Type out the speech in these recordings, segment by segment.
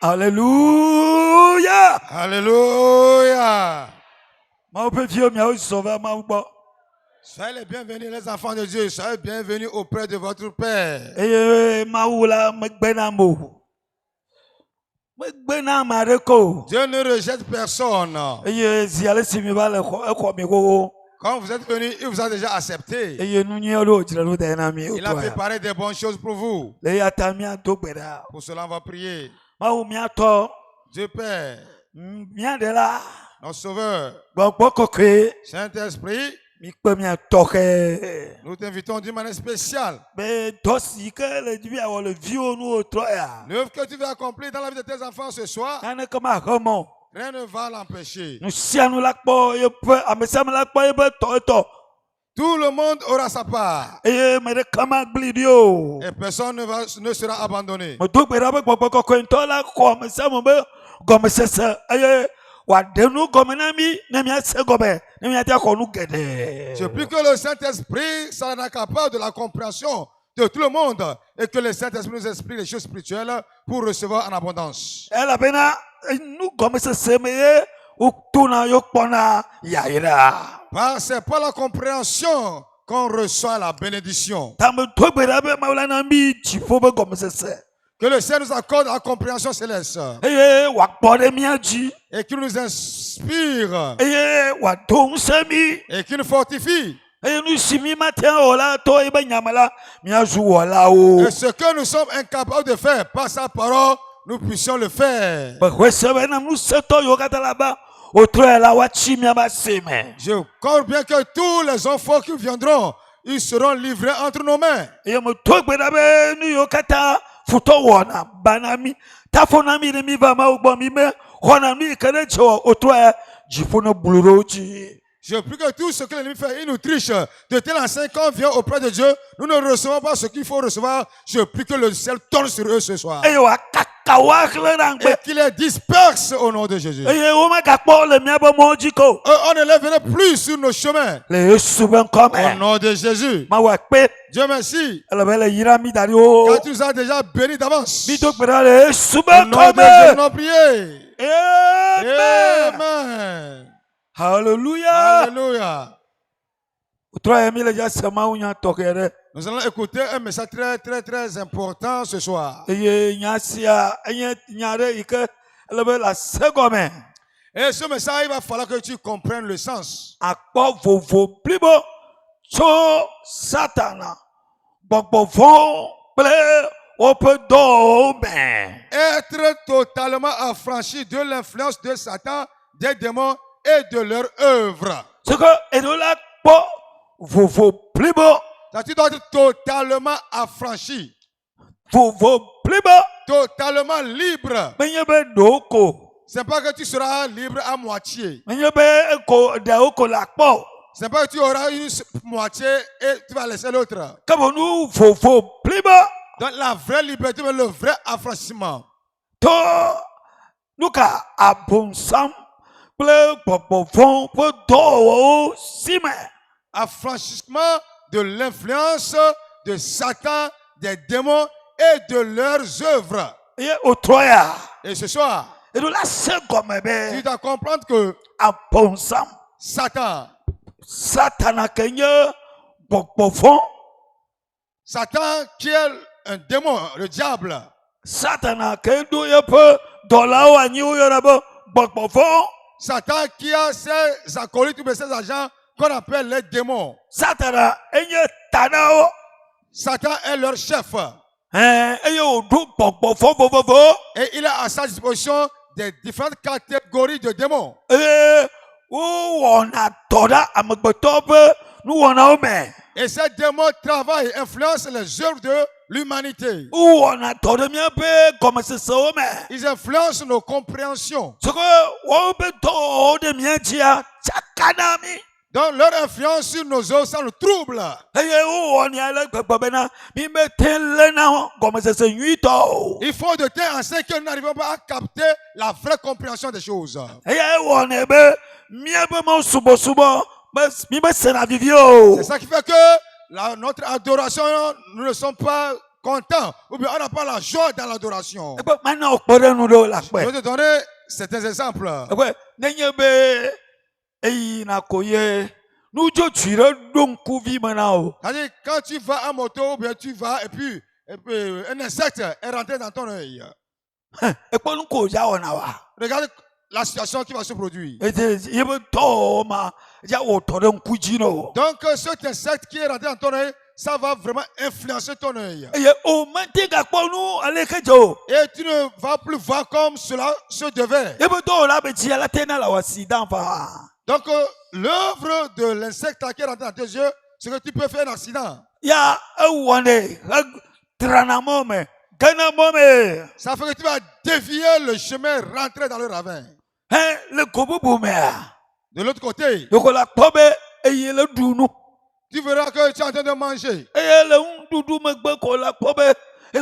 Alléluia. Alléluia. Soyez les bienvenus, les enfants de Dieu. Soyez bienvenus auprès de votre Père. Dieu ne rejette personne. Quand vous êtes venus, il vous a déjà accepté. Il a préparé des bonnes choses pour vous. Pour cela, on va prier. Dieu Père, notre Sauveur, Saint-Esprit, nous t'invitons d'une manière spéciale. L'œuvre que tu veux accomplir dans la vie de tes enfants ce soir, rien ne va l'empêcher. Tout le monde aura sa part. Et personne ne sera abandonné. Je prie que le Saint-Esprit soit capable de la compréhension de tout le monde et que le Saint-Esprit nous explique les choses spirituelles pour recevoir en abondance. C'est par la compréhension qu'on reçoit la bénédiction. Que le Seigneur nous accorde la compréhension céleste. Et qu'il nous inspire. Et qu'il nous fortifie. Et ce que nous sommes incapables de faire par sa parole, nous puissions le faire. Je crois bien que tous les enfants qui viendront, ils seront livrés entre nos mains. Je prie que tout ce que l'ennemi fait, il nous triche. De tel enseigne, quand on vient auprès de Dieu, nous ne recevons pas ce qu'il faut recevoir. Je prie que le ciel tourne sur eux ce soir. Et qu'il les disperse au nom de Jésus. On ne les verra plus sur nos chemins. Au nom de Jésus. Dieu merci. Quand tu nous as déjà bénis d'avance. Au nom de Jésus, nous prions. Amen. Alléluia. Alléluia. Nous allons écouter un message très important ce soir. Et ce message, il va falloir que tu comprennes le sens. Être totalement affranchi de l'influence de Satan, des démons et de leur œuvre. Tu dois être totalement affranchi. Totalement libre. C'est pas que tu seras libre à moitié. C'est pas que tu auras une moitié et tu vas laisser l'autre. Donc la vraie liberté, le vrai affranchissement. Affranchissement de l'influence de Satan, des démons et de leurs œuvres. Et ce soir, tu dois comprendre que Satan qui est un démon, le diable, Satan qui a ses acolytes ou ses agents qu'on appelle les démons. Satan est leur chef. Et il a à sa disposition des différentes catégories de démons. Et ces démons travaillent et influencent les œuvres de l'humanité. Ils influencent nos compréhensions. Donc leur influence sur nos œuvres, ça nous trouble. Il faut de temps en temps que nous n'arrivons pas à capter la vraie compréhension des choses. C'est ça qui fait que notre adoration, nous ne sommes pas content, ou bien on n'a pas la joie dans l'adoration. Je vais te donner certains exemples. Quand tu vas à moto, ou bien tu vas, et puis un insecte est rentré dans ton œil. Regarde la situation qui va se produire. Donc, cet insecte qui est rentré dans ton œil, ça va vraiment influencer ton œil. Et tu ne vas plus voir comme cela se devait. Donc, l'œuvre de l'insecte qui est rentré dans tes yeux, c'est que tu peux faire un accident. Ça fait que tu vas dévier le chemin, rentrer dans le ravin. De l'autre côté, tu verras que tu es en train de manger. Ce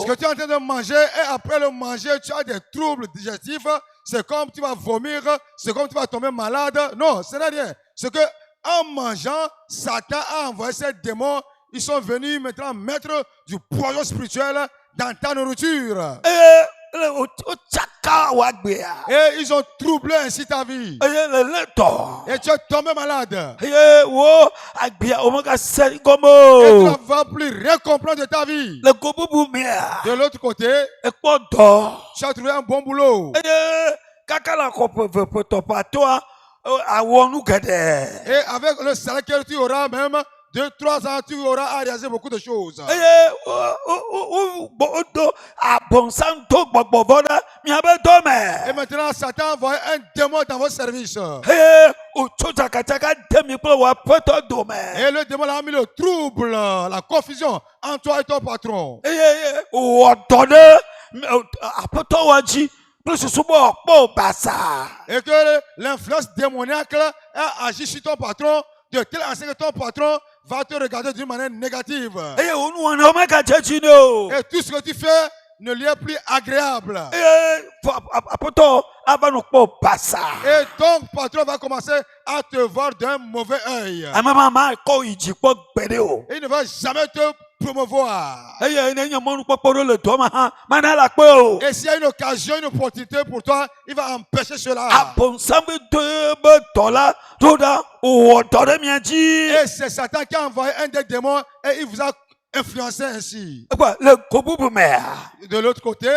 que tu es en train de manger et après le manger, tu as des troubles digestifs. C'est comme tu vas vomir, c'est comme tu vas tomber malade. Non, ce n'est rien. C'est que en mangeant, Satan a envoyé ces démons. Ils sont venus maintenant mettre du poison spirituel dans ta nourriture. Et ils ont troublé ainsi ta vie. Et tu es tombé malade. Et tu ne vas plus rien comprendre de ta vie. De l'autre côté, tu as trouvé un bon boulot. Et avec le salaire que tu auras même, 2-3 ans, tu auras à réaliser beaucoup de choses. Et maintenant, Satan envoie un démon dans votre service. Et le démon a mis le trouble, la confusion entre toi et ton patron. Et que l'influence démoniaque a agi sur ton patron de telle façon que ton patron va te regarder d'une manière négative. Et tout ce que tu fais ne lui est plus agréable. Et ton patron va commencer à te voir d'un mauvais œil. Et il ne va jamais te promouvoir. Et s'il y a une occasion, une opportunité pour toi, il va empêcher cela. Et c'est Satan qui a envoyé un des démons et il vous a influencé ainsi. De l'autre côté,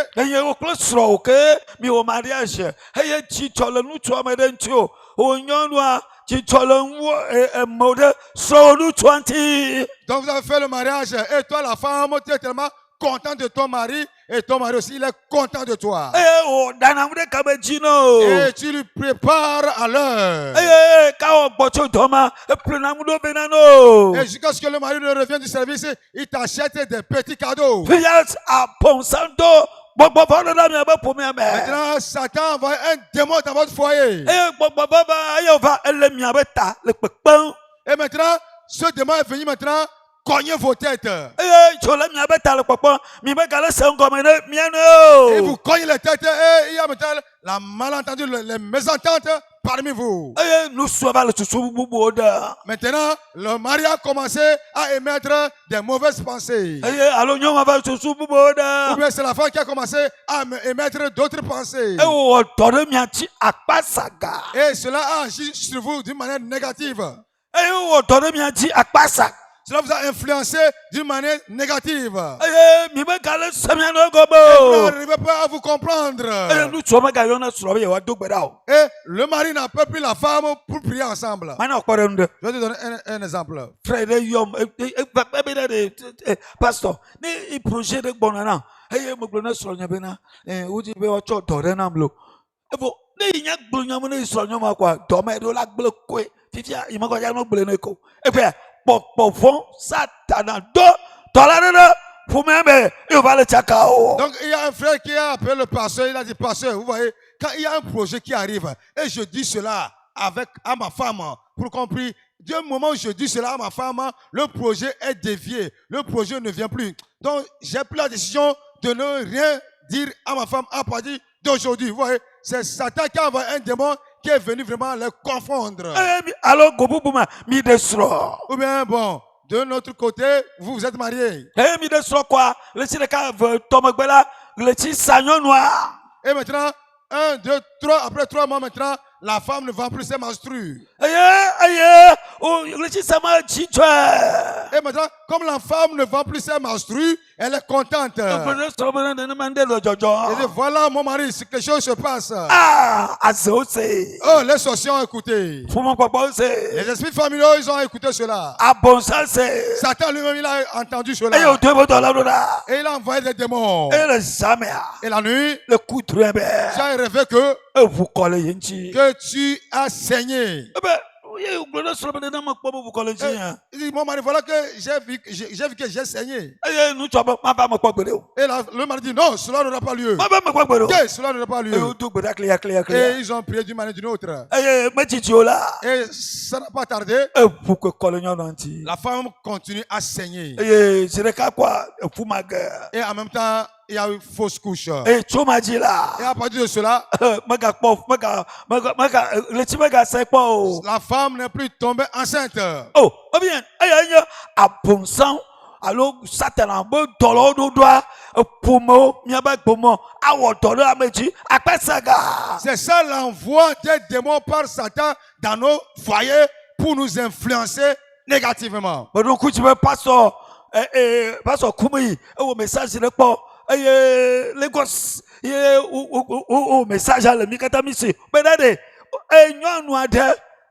donc vous avez fait le mariage et toi la femme tu es tellement content de ton mari et ton mari aussi il est content de toi. Et tu lui prépares à l'heure. Et jusqu'à ce que le mari ne revienne du service, il t'achète des petits cadeaux. Maintenant, Satan envoie un démon dans votre foyer. Et maintenant, ce démon est venu maintenant cogner vos têtes. Et vous cognez les têtes et il y a maintenant la malentendu, les mésententes parmi vous. Maintenant, le mari a commencé à émettre des mauvaises pensées. Ou bien c'est la femme qui a commencé à émettre d'autres pensées. Et cela a agi sur vous d'une manière négative. Cela vous a influencé d'une manière négative. Et vous n'arrivez pas à vous comprendre. Et le mari n'a pas pris la femme pour prier ensemble. Je vais te donner un exemple. Pasteur, il projet de bonana. Donc il y a un frère qui a appelé le pasteur, il a dit pasteur, vous voyez, quand il y a un projet qui arrive et je dis cela à ma femme pour qu'on prie, d'un moment où je dis cela à ma femme, le projet est dévié. Le projet ne vient plus. Donc, j'ai pris la décision de ne rien dire à ma femme à partir d'aujourd'hui. Vous voyez, c'est Satan qui a envoyé un démon qui est venu vraiment les confondre. Alors, ou bien, bon, de notre côté, vous êtes mariés. Et maintenant, 1, 2, 3, après 3 mois maintenant, la femme ne vend plus ses menstrues. Et maintenant, comme la femme ne vend plus ses menstrues, elle est contente. Et voilà mon mari, si quelque chose se passe. Oh, les sorciers ont écouté. Les esprits familiaux, ils ont écouté cela. Satan lui-même, il a entendu cela. Et il a envoyé des démons. Et la nuit, j'ai rêvé que tu as saigné. Il dit, mon mari, voilà que j'ai vu que j'ai saigné. Et le mari dit, non, cela n'aura pas lieu. Cela n'aura pas lieu. Et ils ont prié d'une manière ou d'une autre. Et ça n'a pas tardé. La femme continue à saigner. Et en même temps, il y a eu fausse couche. Et à partir de cela, la femme n'est plus tombée enceinte. Oh, bien. Alors, Satan c'est ça l'envoi des démons par Satan dans nos foyers pour nous influencer négativement. Pasteur Koumi, au message Lagos, message à la Mikatamisi. Mais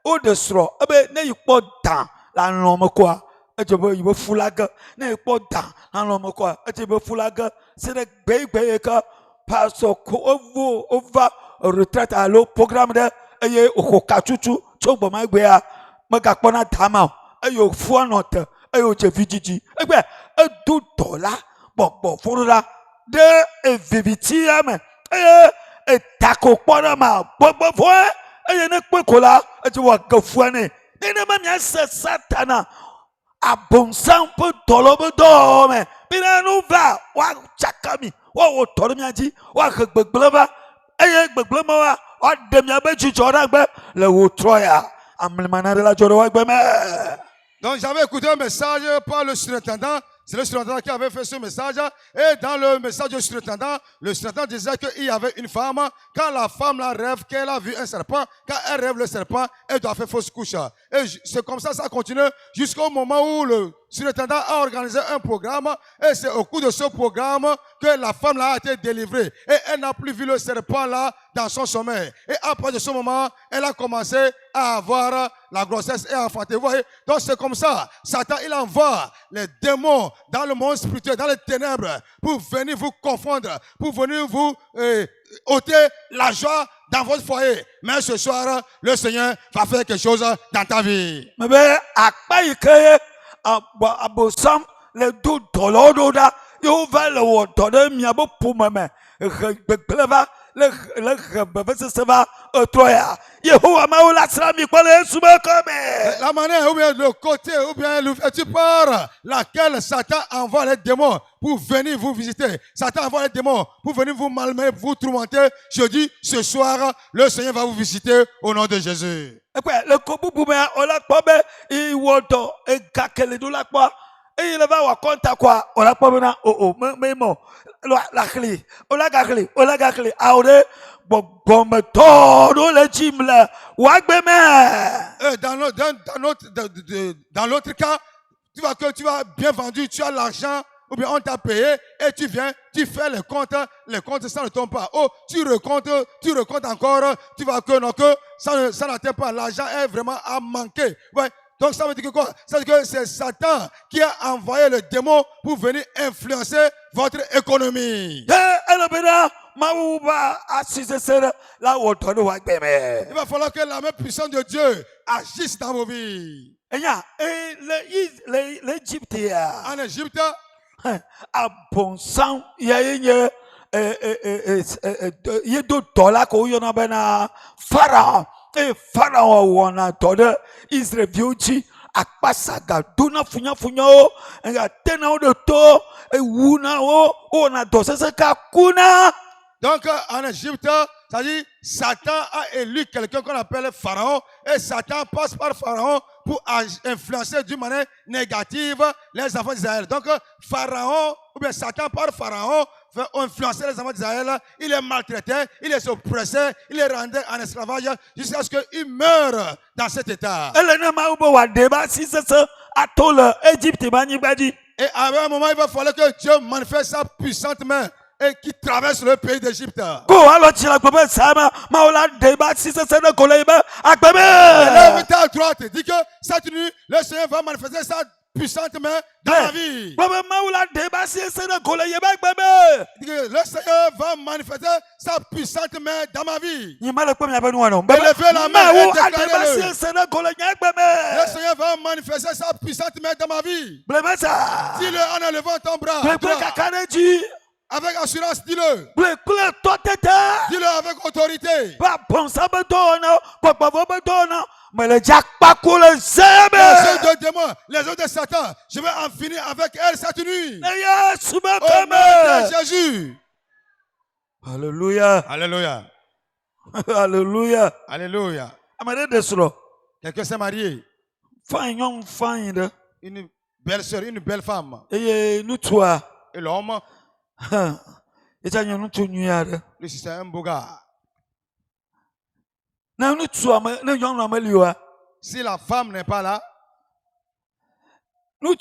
au destro, ne you put down la norme quoi. You will fulaga, ne you put down la norme quoi. You will fulaga, c'est le baby Pastor Kovu over retraite à l'eau programme de Aye Okachuchu, Chobo Magbea, Magakona Tama, Ayo Fuanote, Ayo Cheviji, $2, bon, for la de vivitiam, et taco panama, bobo, et ne quacola, et tu vois que fouane, et ne m'amia satana, a bon sang pour tolobo dome, Pinanova, wa chakami, wa tolomiaji, wa gbegbleva, et gbegblema, wa demiabeji joragbe, le wotroya, amlemana de la jorogbe. Donc j'avais écouté un message par le surintendant. C'est le surintendant qui avait fait ce message. Et dans le message du surintendant, le surintendant disait qu'il y avait une femme. Quand la femme la rêve qu'elle a vu un serpent, quand elle rêve le serpent, elle doit faire fausse couche. Et c'est comme ça continue jusqu'au moment où le surintendant a organisé un programme. Et c'est au cours de ce programme que la femme là a été délivrée. Et elle n'a plus vu le serpent là dans son sommeil. Et après de ce moment, elle a commencé à avoir la grossesse et à enfanter. Vous voyez? Donc c'est comme ça. Satan, il envoie les démons dans le monde spirituel, dans les ténèbres, pour venir vous confondre, pour venir vous ôter la joie dans votre foyer. Mais ce soir, le Seigneur va faire quelque chose dans ta vie. Mais le $2 you value what mi abo pumame le la manière ou bien le côté ou bien l'ouverture par laquelle Satan envoie les démons pour venir vous visiter. Satan envoie les démons pour venir vous malmener, vous tourmenter. Je dis ce soir, le Seigneur va vous visiter au nom de Jésus. Le kobu bume ola pobe I woto e kakele do la kwa e le va wa konta kwa ola pobe na memo la khli ola gakli aure bombe todo le chimla wa gbeme. Dans l'autre cas, tu vas bien vendu, tu as l'argent ou bien on t'a payé et tu viens, tu fais les comptes ça ne tombe pas. Oh, tu recomptes encore, tu vois que non, que ça n'atteint pas, l'argent est vraiment à manquer. Ouais. Donc ça veut dire que quoi? Ça veut dire que c'est Satan qui a envoyé le démon pour venir influencer votre économie. Il va falloir que la main puissante de Dieu agisse dans vos vies. L'Égypte, en Égypte, à bon sang, il y a $2 qu'on y en a ben Pharaon. Et Pharaon wana tode Israël viuchi akpasaga dona funya o nga tena o de to e wuna o na dosese ka kuna. Donc en Égypte, ça dit Satan a élu quelqu'un qu'on appelle Pharaon et Satan passe par Pharaon pour influencer d'une manière négative les enfants d'Israël. Donc Pharaon ou bien Satan par Pharaon fait influencer les enfants d'Israël, il les maltraitait, il les oppressait, il les rendait en esclavage jusqu'à ce qu'ils meurent dans cet état. Et à un moment, il va falloir que Dieu manifeste sa puissante main et qui traverse le pays d'Égypte. Lève ta droite, dis que cette nuit, le Seigneur va manifester sa puissante main dans la vie. Le Seigneur va manifester sa puissante main dans ma vie. Élevez la main et déclarez-le. Le Seigneur va manifester sa puissante main dans ma vie. Dis-le en élevant ton bras. Avec assurance, dis-le. Dis-le avec autorité. Les œuvres de démons, les œuvres de Satan, je vais en finir avec elles cette nuit. Au nom de Jésus. Alléluia. Alléluia. Alléluia. Alléluia. Quelqu'un s'est marié. Une belle soeur, une belle femme. Et l'homme. Lui, c'est un beau gars. Si la femme n'est pas là, donc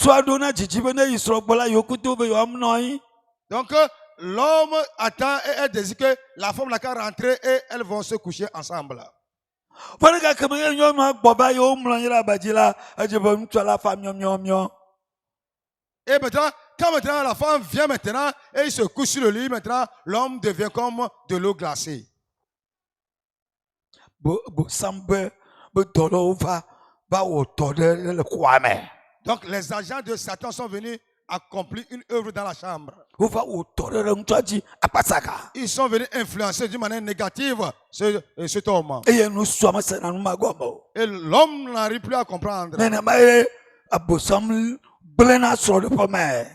l'homme attend et elle désire que la femme n'a qu'à rentrer et elles vont se coucher ensemble. Et maintenant, quand maintenant la femme vient maintenant et il se couche sur le lit, maintenant l'homme devient comme de l'eau glacée. Donc les agents de Satan sont venus accomplir une œuvre dans la chambre. Ils sont venus influencer d'une manière négative cet homme. Et l'homme n'arrive plus à comprendre.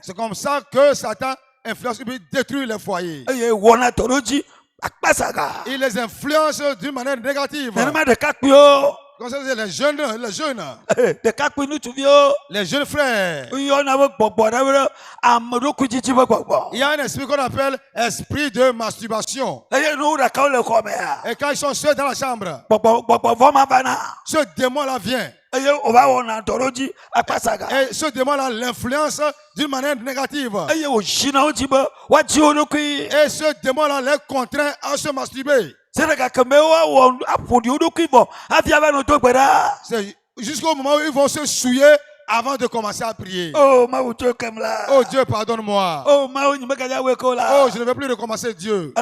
C'est comme ça que Satan influence et détruit les foyers. Il les influence d'une manière négative. Comme ça, les jeunes frères. Il y a un esprit qu'on appelle esprit de masturbation. Et quand ils sont seuls dans la chambre, ce démon-là vient. Et ce démon-là l'influence d'une manière négative. Et ce démon-là les contraint à se masturber. C'est jusqu'au moment où ils vont se souiller avant de commencer à prier. Oh Dieu, pardonne-moi. Oh, je ne veux plus recommencer, Dieu.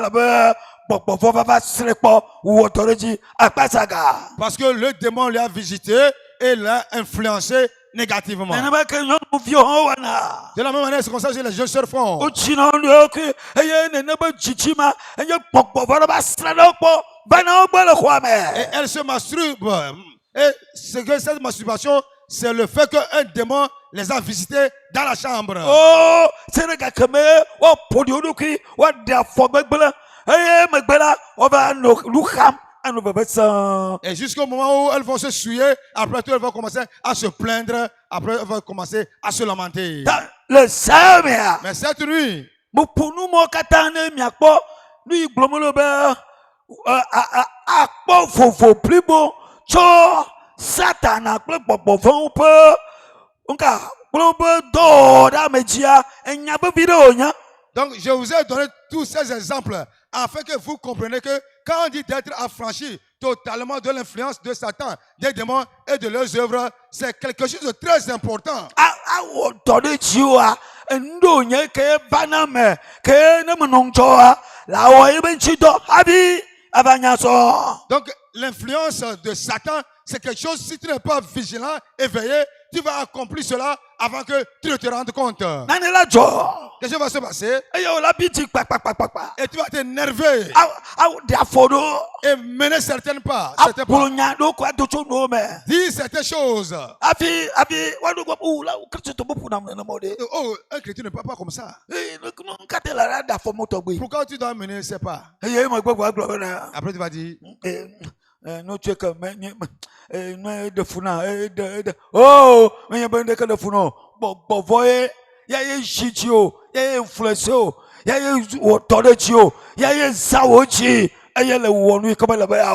Parce que le démon lui a visité et l'a influencé négativement. De la même manière, c'est comme ça que les jeunes sœurs font. Et elles se masturbent. Et ce que cette masturbation, c'est le fait qu'un démon les a visités dans la chambre. Et jusqu'au moment où elles vont se souiller, après tout, elles vont commencer à se plaindre, après elles vont commencer à se lamenter. Mais cette nuit, donc je vous ai donné tous ces exemples afin que vous compreniez que quand on dit d'être affranchi totalement de l'influence de Satan, des démons et de leurs œuvres, c'est quelque chose de très important. Donc l'influence de Satan, c'est quelque chose, si tu n'es pas vigilant, éveillé, tu vas accomplir cela avant que tu ne te rendes compte. Quelque chose va se passer. Et tu vas t'énerver. Et mener certaines pas. Dire certaines choses. Oh, un chrétien ne parle pas comme ça. Pourquoi tu dois mener ces pas? Après tu vas dire. Oh, ya ye shitio, ya ye influencio, ya ye autoritio, ya ye sawochi, ya le wonu comme la ba.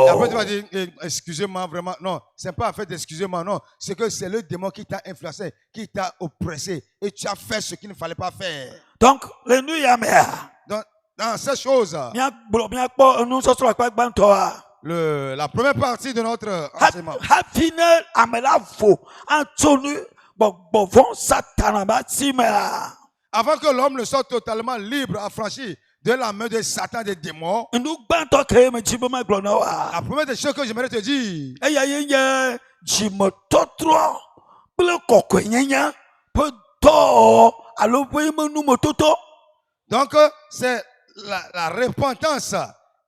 Après tu vas dire excusez-moi vraiment. Non, c'est pas en fait excusez-moi, non, c'est que c'est le démon qui t'a influencé, qui t'a oppressé et tu as fait ce qu'il ne fallait pas faire. Donc, les nuits ya mea. Donc dans ces choses. La première partie de notre enseignement. Avant que l'homme ne soit totalement libre, affranchi de la main de Satan, des démons, la première des choses que j'aimerais te dire, donc c'est la repentance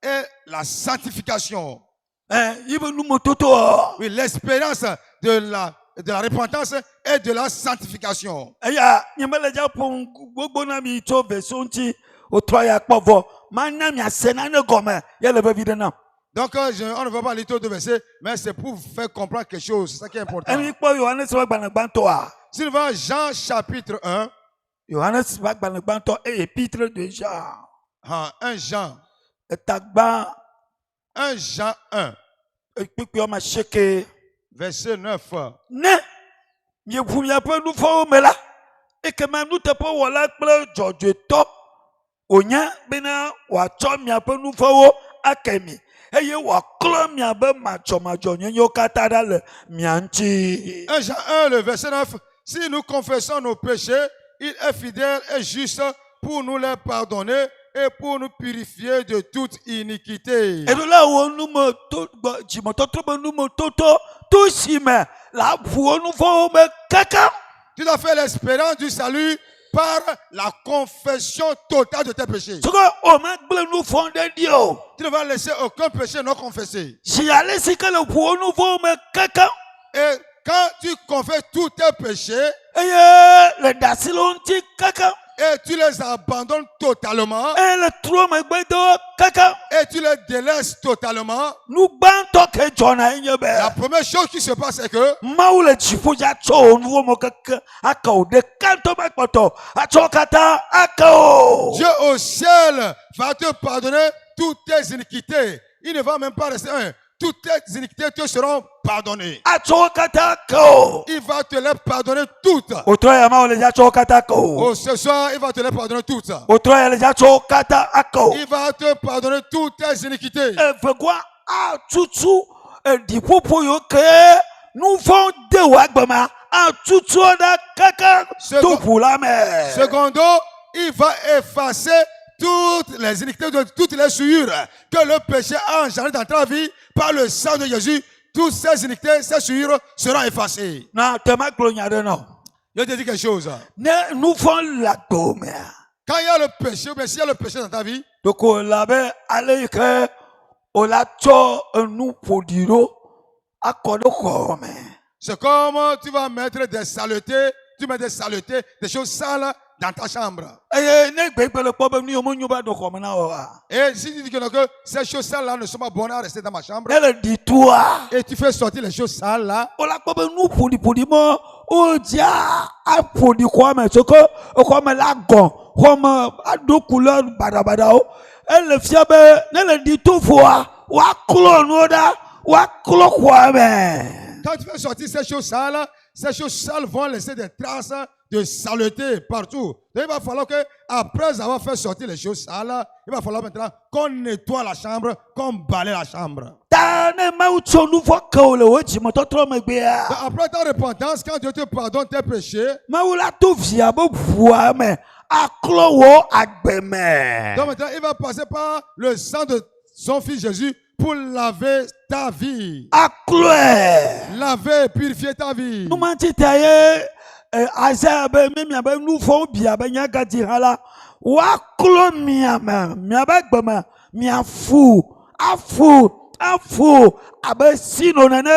et la sanctification. Oui, l'expérience de la repentance et de la sanctification. Donc, on ne va pas lire tout de versets, mais c'est pour vous faire comprendre quelque chose. C'est ça qui est important. Si nous va Jean chapitre 1. Épître de Jean. 1 Jean. 1 Jean 1. Verset 9. Ne, mieux vous n'y a pas nous faut mais là et que même nous te pas voilà plein George top onya bena wa chom ya pas nous faut akemi et ye wa klom ya ba macho nyo kata dal mianchi. 1 Jean 1 le verset 9. Si nous confessons nos péchés, il est fidèle et juste pour nous les pardonner et pour nous purifier de toute iniquité. Et là où nous me tout tu dois faire l'expérience du salut par la confession totale de tes péchés. Tu ne vas laisser aucun péché non confessé. Et quand tu confesses tous tes péchés, et tu les abandonnes totalement, et tu les délaisses totalement, la première chose qui se passe c'est que Dieu au ciel va te pardonner toutes tes iniquités. Il ne va même pas rester un. Toutes tes iniquités te seront pardonnées. Il va te les pardonner toutes. Ce soir, il va te les pardonner toutes. Il va te pardonner toutes tes iniquités. Secondo, il va effacer toutes les iniquités, toutes les souillures que le péché a engendré dans ta vie par le sang de Jésus. Toutes ces iniquités, ces souillures seront effacées. Je te dis quelque chose. Quand il y a le péché, ou bien s'il y a le péché dans ta vie, c'est comme tu vas mettre des saletés, tu mets des saletés, des choses sales dans ta chambre. Et si tu dis que ces choses sales là ne sont pas bonnes à rester dans ma chambre, et tu fais sortir les choses sales là, quand tu fais sortir ces choses sales vont laisser des traces de saleté partout. Donc il va falloir que, après avoir fait sortir les choses sales, il va falloir maintenant qu'on nettoie la chambre, qu'on balaye la chambre. Après ta repentance, quand Dieu te pardonne tes péchés, donc maintenant il va passer par le sang de son fils Jésus pour laver ta vie. Laver, purifier ta vie. Isaiah be mi be nu fo bia be nya gadi hala wa klo miama miaba gbama miafu afu abe sino nene.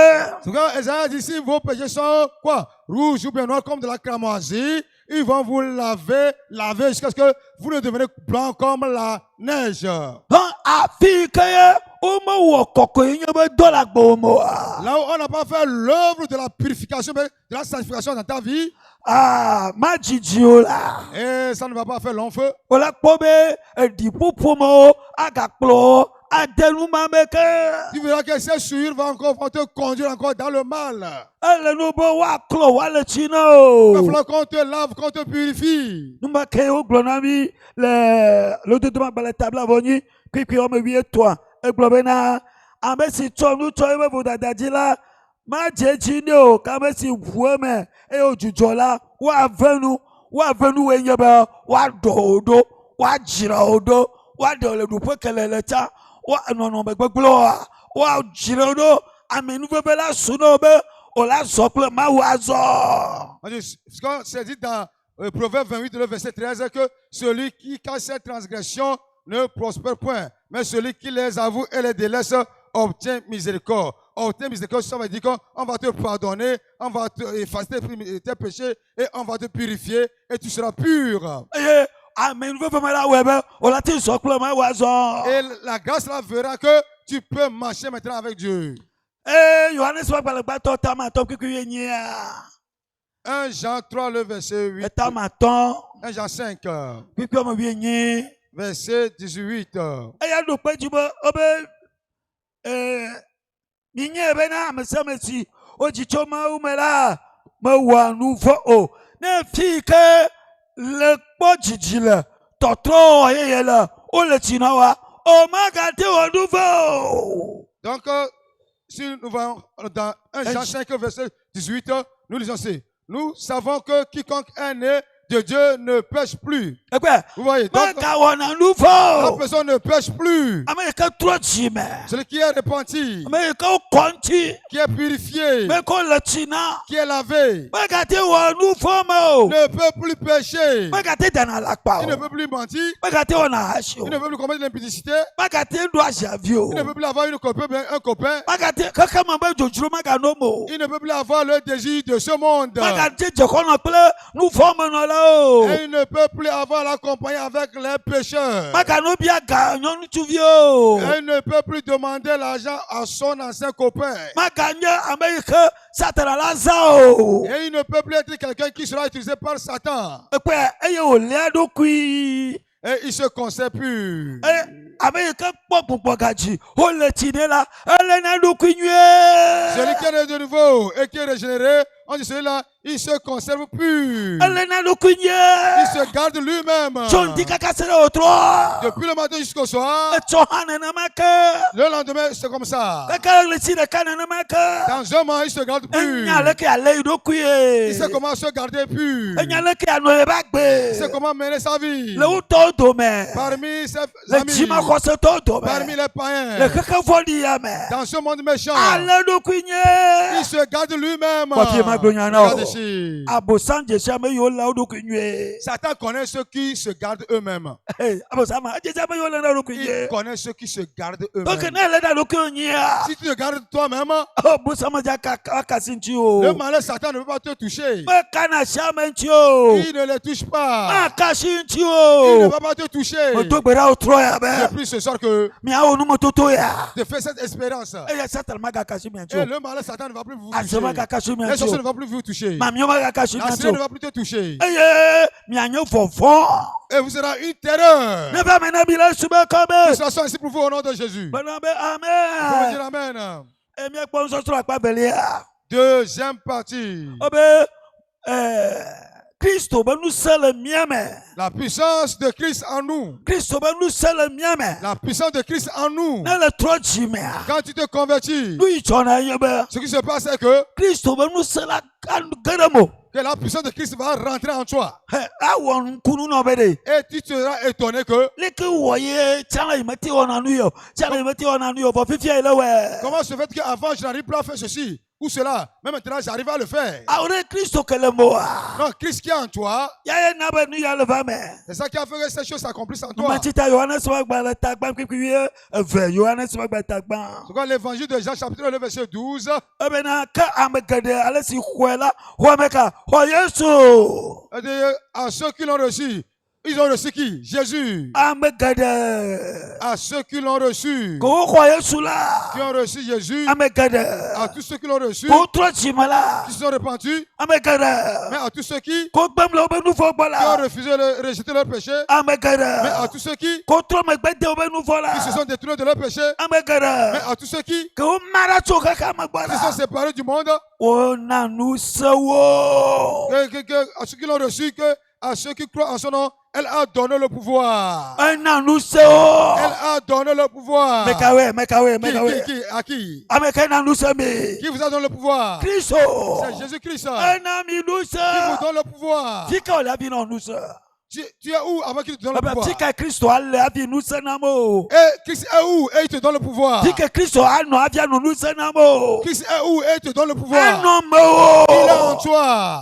C'est quand Isaiah dit si vos péchés sont quoi, rouges ou bien noirs comme de la cramoisie, ils vont vous laver jusqu'à ce que vous ne devenez blanc comme la neige. Là où on n'a pas fait l'œuvre de la purification, mais de la sanctification dans ta vie, et ça ne va pas faire long feu. Tu verras que ces souillures vont te conduire encore dans le mal. Il va falloir qu'on te lave, qu'on te purifie. C'est dit dans Proverbe 28, le verset 13, que celui qui cache ses transgressions ne prospère point, mais celui qui les avoue et les délaisse obtient miséricorde. Obtient miséricorde, ça veut dire qu'on va te pardonner, on va te effacer tes péchés et on va te purifier et tu seras pur. Et la grâce là verra que tu peux marcher maintenant avec Dieu. 1 Jean 3, le verset 8. 1 Jean 5, verset 18. Donc, si nous voyons dans 1 Jean 5, verset 18, nous lisons ceci. Nous savons que quiconque est né de Dieu ne pêche plus. Vous voyez, donc, la personne ne pêche plus. Celui qui est repenti, qui est purifié, qui est lavé, ne peut plus pécher. Il ne peut plus mentir. Il ne peut plus commettre l'impudicité. Il ne peut plus avoir un copain. Il ne peut plus avoir le désir de ce monde. Et il ne peut plus avoir la compagnie avec les pécheurs. Et il ne peut plus demander l'argent à son ancien copain. Et il ne peut plus être quelqu'un qui sera utilisé par Satan. Et il se conserve plus. Celui qui est né de nouveau et qui est régénéré, on dit celui-là, il se conserve plus. Il se garde lui-même. Depuis le matin jusqu'au soir. Le lendemain, c'est comme ça. Dans un mois, il se garde plus. Il sait comment se garder plus. Il sait comment mener sa vie. Parmi ses amis. Parmi les païens. Dans ce monde méchant. Il se garde lui-même. Regarde ici. Satan connaît ceux qui se gardent eux-mêmes. Il connaît ceux qui se gardent eux-mêmes. Si tu te gardes toi-même, le malheur Satan ne peut pas te toucher. Il ne les touche pas. Il ne va pas te toucher. Depuis ce soir que tu fais cette expérience. Et le malheur Satan ne va plus vous toucher. Les sorciers ne vont plus vous toucher. La sirène ne va plus te toucher. Et vous serez une terreur. Que ce soit ainsi pour vous au nom de Jésus. Vous pouvez dire Amen. Deuxième partie. La puissance de Christ en nous. La puissance de Christ en nous. Quand tu te convertis, ce qui se passe est que la puissance de Christ va rentrer en toi. Et tu seras étonné que comment se fait qu'avant je n'arrive pas à faire ceci, Où cela? Même maintenant, j'arrive à le faire. Non, Christ qui est en toi. C'est ça qui a fait que ces choses s'accomplissent en toi. C'est quoi l'évangile de Jean chapitre 1, verset 12. À ceux qui l'ont reçu. Ils ont reçu qui? Jésus. À ceux qui l'ont reçu. Qui ont reçu Jésus. À tous ceux qui l'ont reçu. Qui se sont répandus. Mais à tous ceux qui ont refusé de rejeter leur péché. Mais à tous ceux qui se sont détournés de leur péché. Mais à tous ceux qui se sont séparés du monde. À ceux qui l'ont reçu, à ceux qui croient en son nom, elle a donné le pouvoir. Elle a donné le pouvoir. Qui? À qui? Qui vous a donné le pouvoir? C'est Jésus-Christ. Qui vous donne le pouvoir? Tu es où avant qu'il te donne le pouvoir? Et Christ est où et il te donne le pouvoir? Christ est où et il te donne le pouvoir? Il est en toi.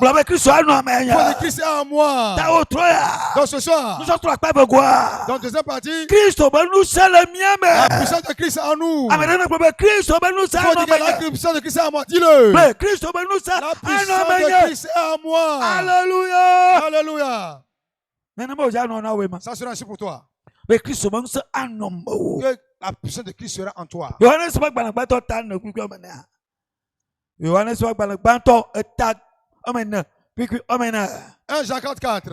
Christ est en moi. Donc ce soir, dans la deuxième partie, la puissance de Christ est en nous. Il faut dire que la puissance de Christ est en moi. Dis-le. La puissance de Christ est en moi. Alléluia. Alléluia. Ça sera ainsi pour toi. Que la puissance de Christ sera en toi. 1 Jean 44.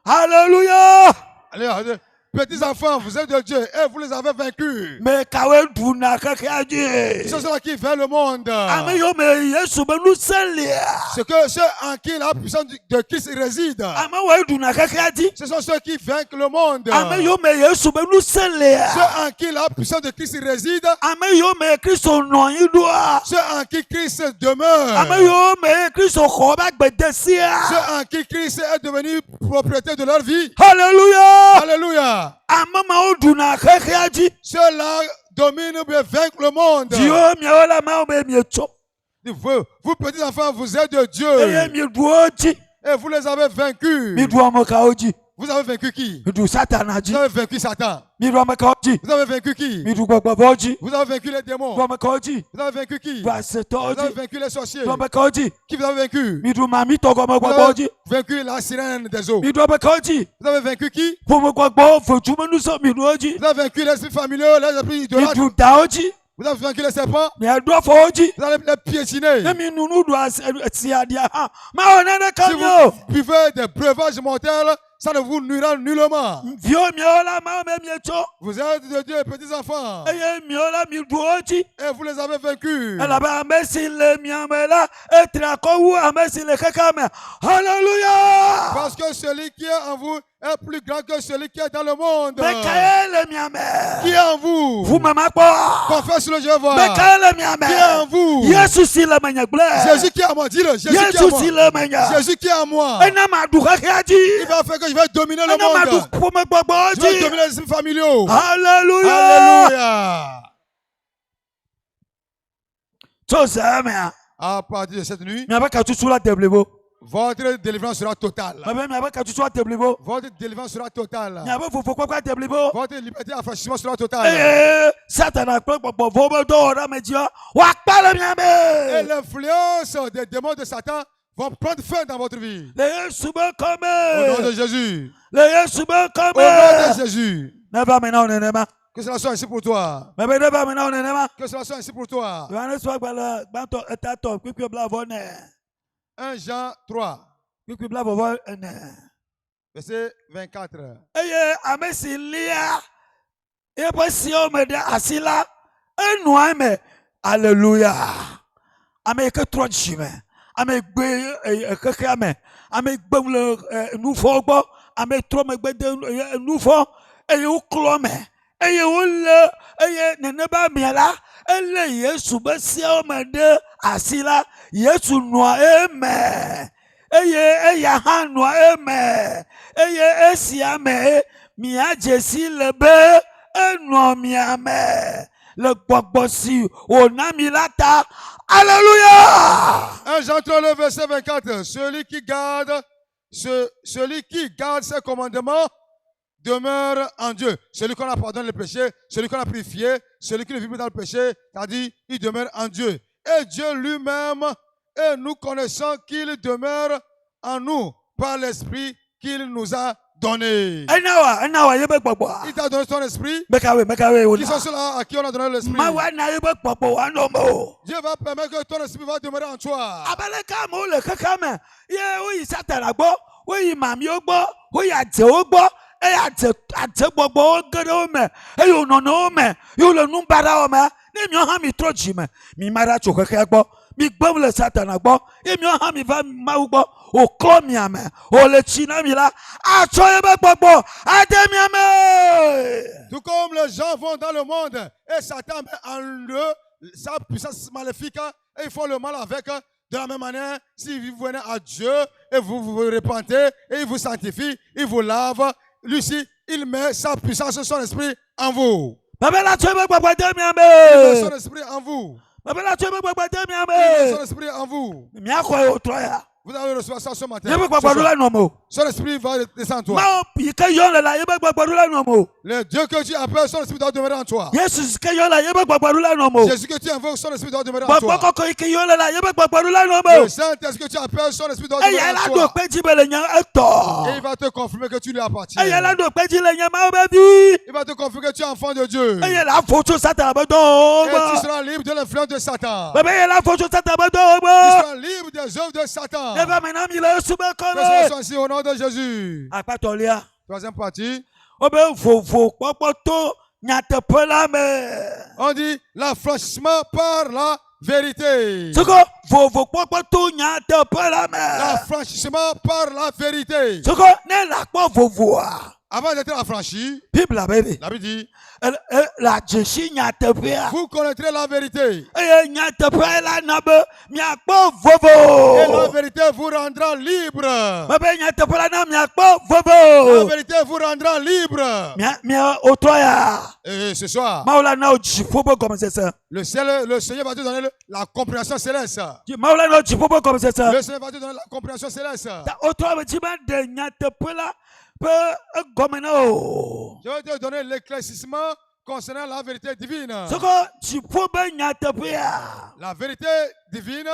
Alléluia. Allez, petits enfants, vous êtes de Dieu et vous les avez vaincus. C'est ceux qui fait le monde. C'est que ceux en qui la puissance de Christ réside. Ce sont ceux qui vainquent le monde. Ceux en qui la puissance de Christ réside. Ceux en qui Christ demeure. Ceux en qui Christ est devenu propriétaire de leur vie. Alléluia. Alléluia. Ceux-là dominent ou bien vainquent le monde. Vous petits enfants, vous êtes de Dieu. Et vous les avez vaincus. Vous avez vaincu qui? Vous avez vaincu Satan. Vous avez vaincu qui? Vous avez vaincu les démons. Vous avez vaincu qui? Vous avez vaincu les sorciers. Qui vous avez vaincu? Vous avez vaincu la sirène des eaux. Vous avez vaincu qui? Vous avez vaincu les esprits familiaux, les esprits idolâtres. Vous avez vaincu les serpents. Vous allez les piétiner. Si vous buvez des breuvages mortels, ça ne vous nuira nullement. Vous êtes de Dieu, petits enfants. Et vous les avez vaincus. Alléluia. Parce que celui qui est en vous est plus grand que celui qui est dans le monde. Qui est en vous? Confesse le Jéhovah. Qui est en vous? Jésus qui est en moi. Dis-le. Jésus qui est en moi. Il va faire que je vais dominer le monde. Je vais dominer les familiaux. Alléluia. À partir de cette nuit, votre délivrance sera totale. Votre délivrance sera totale. Votre liberté d'affranchissement sera totale. Et l'influence des démons de Satan vont prendre fin dans votre vie. Au nom de Jésus. Au nom de Jésus. Que cela soit ainsi pour toi. Que cela soit ainsi pour toi. 1 Jean 3. Verset 24. Alléluia. ele Yesu besia omede asila Yesu noa eme eye eya ha noa eme eye esia me mia jesi lebe eno miame le gbogbosi onamilata. Alléluia. 1 Jean 3, le verset 24. Celui qui garde ses commandements demeure en Dieu. Celui qu'on a pardonné le péché, celui qu'on a purifié, celui qui ne vit plus dans le péché, c'est-à-dire il demeure en Dieu. Et Dieu lui-même, et nous connaissons qu'il demeure en nous par l'esprit qu'il nous a donné. Il t'a donné son esprit. Qui sont ceux-là à qui on a donné l'esprit? Dieu va permettre que ton esprit va demeurer en toi. Mi gbom le Satan gbo e mi ha mi va mawu gbo o klo mi ame o le china mi la acho e be gbogbo ade mi ame. Tout comme les gens vont dans le monde et Satan met en eux sa puissance maléfique et ils font le mal avec, de la même manière, si vous venez à Dieu et vous vous repentez et il vous sanctifie, il vous lave, lui aussi il met sa puissance, son esprit en vous. Il met son esprit en vous. Il met son esprit en vous. Vous allez recevoir ça ce matin. Son esprit va descendre en toi. Le Dieu que tu appelles, son esprit doit demeurer en toi. Jésus que tu invoques, son esprit doit demeurer en toi. Le Saint-Esprit que tu appelles, son esprit doit demeurer en toi. Et il va te confirmer que tu lui appartiens. Il va te confirmer que tu es enfant de Dieu. Et tu seras libre de l'influence de Satan. Tu seras libre des œuvres de Satan. Nous ici au nom de Jésus. Troisième partie. On dit l'affranchissement par la vérité. L'affranchissement par la vérité. Avant d'être affranchi, la Bible dit vous connaîtrez la vérité. Et la vérité vous rendra libre. La vérité vous rendra libre. Et ce soir, le Seigneur va te donner la compréhension céleste. Le Seigneur va te donner la compréhension céleste. Je vais te donner l'éclaircissement concernant la vérité divine. La vérité divine,